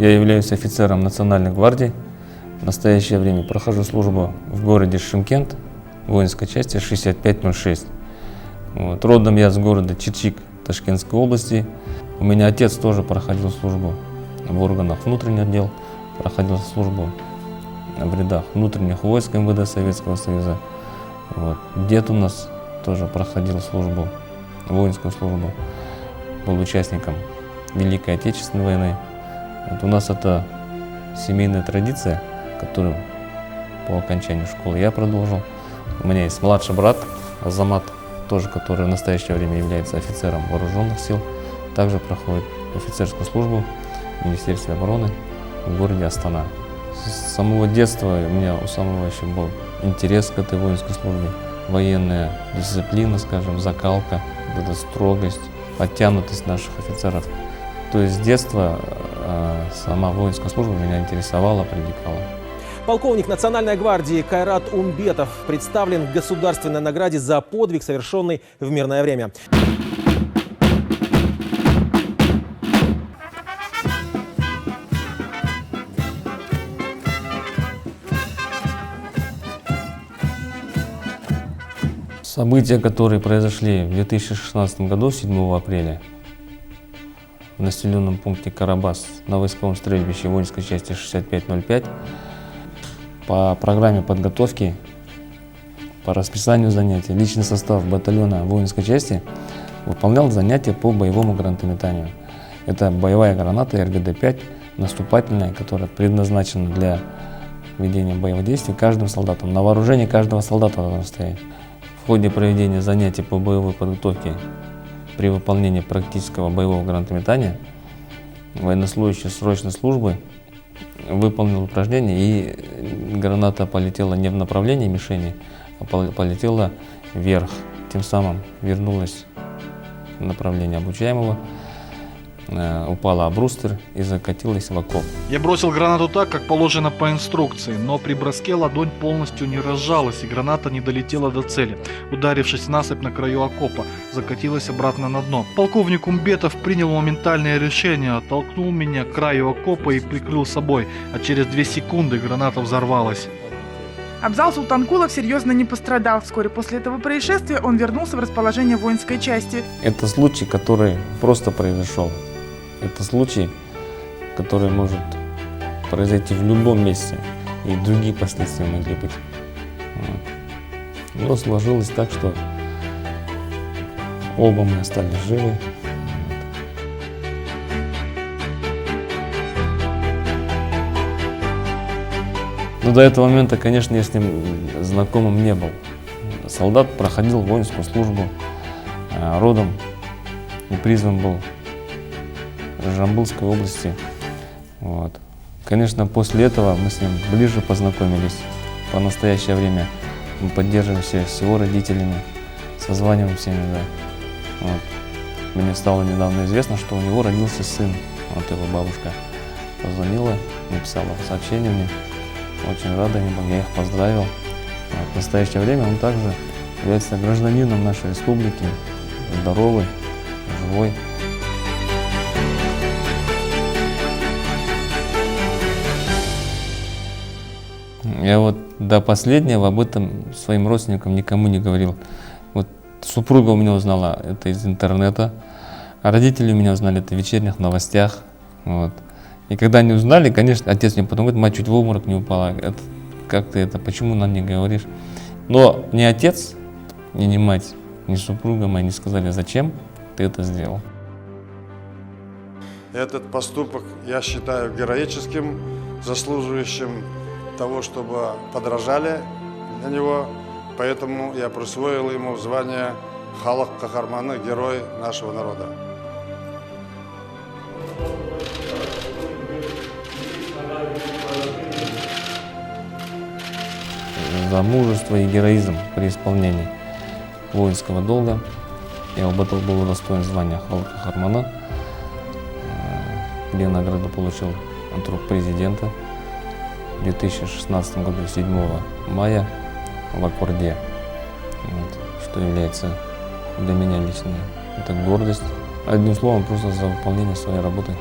Я являюсь офицером Национальной гвардии. В настоящее время прохожу службу в городе Шымкент, воинской части 6506. Родом я с города Чирчик Ташкентской области. У меня отец тоже проходил службу в органах внутренних дел, проходил службу в рядах внутренних войск МВД Советского Союза. Дед у нас тоже проходил службу, воинскую службу, был участником Великой Отечественной войны. У нас это семейная традиция, которую по окончанию школы я продолжил. У меня есть младший брат Азамат, тоже, который в настоящее время является офицером вооруженных сил, также проходит офицерскую службу в Министерстве обороны в городе Астана. С самого детства у меня у самого еще был интерес к этой воинской службе, военная дисциплина, скажем, закалка, вот эта строгость, подтянутость наших офицеров. То есть с детства сама воинская служба меня интересовала, привлекала. Полковник Национальной гвардии Кайрат Умбетов представлен к государственной награде за подвиг, совершенный в мирное время. События, которые произошли в 2016 году, 7 апреля, в населенном пункте Карабас на войсковом стрельбище воинской части 6505, по программе подготовки, по расписанию занятий, личный состав батальона воинской части выполнял занятия по боевому гранатометанию. Это боевая граната РГД-5, наступательная, которая предназначена для ведения боевых действий каждым солдатом. На вооружении каждого солдата должна стоять. В ходе проведения занятий по боевой подготовке при выполнении практического боевого гранатометания военнослужащий срочной службы выполнил упражнение, и граната полетела не в направлении мишени, а полетела вверх. Тем самым вернулась в направление обучаемого, упала об бруствер и закатилась в окоп. Я бросил гранату так, как положено по инструкции, но при броске ладонь полностью не разжалась, и граната не долетела до цели. Ударившись в насыпь на краю окопа, закатилась обратно на дно. Полковник Умбетов принял моментальное решение, оттолкнул меня к краю окопа и прикрыл собой, а через 2 секунды граната взорвалась. Абзал Султанкулов серьезно не пострадал. Вскоре после этого происшествия он вернулся в расположение воинской части. Это случай, который просто произошел. Это случай, который может произойти в любом месте, и другие последствия могли быть. Но сложилось так, что оба мы остались живы. Но до этого момента, конечно, я с ним знакомым не был. Солдат проходил воинскую службу, родом и призван был в Жамбылской области. Конечно, после этого мы с ним ближе познакомились. По настоящее время мы поддерживаем связь с его родителями, созваниваемся иногда. Мне стало недавно известно, что у него родился сын. Его бабушка позвонила, написала сообщение мне. Очень рада ему, я их поздравил. В настоящее время он также является гражданином нашей республики, здоровый, живой. Я до последнего об этом своим родственникам никому не говорил. Супруга у меня узнала это из интернета, а родители у меня узнали это в вечерних новостях. И когда они узнали, конечно, отец мне потом говорит: мать чуть в обморок не упала. Как ты это, почему нам не говоришь? Но ни отец, ни мать, ни супруга моя не сказали: зачем ты это сделал. Этот поступок я считаю героическим, заслуживающим того, чтобы подражали на него. Поэтому я присвоил ему звание Халық Кахарманы, герой нашего народа. За мужество и героизм при исполнении воинского долга я был удостоен звания Халық Кахарманы, где награду получил от рук президента в 2016 году 7 мая в Аккорде, что является для меня лично это гордость. Одним словом, просто за выполнение своей работы.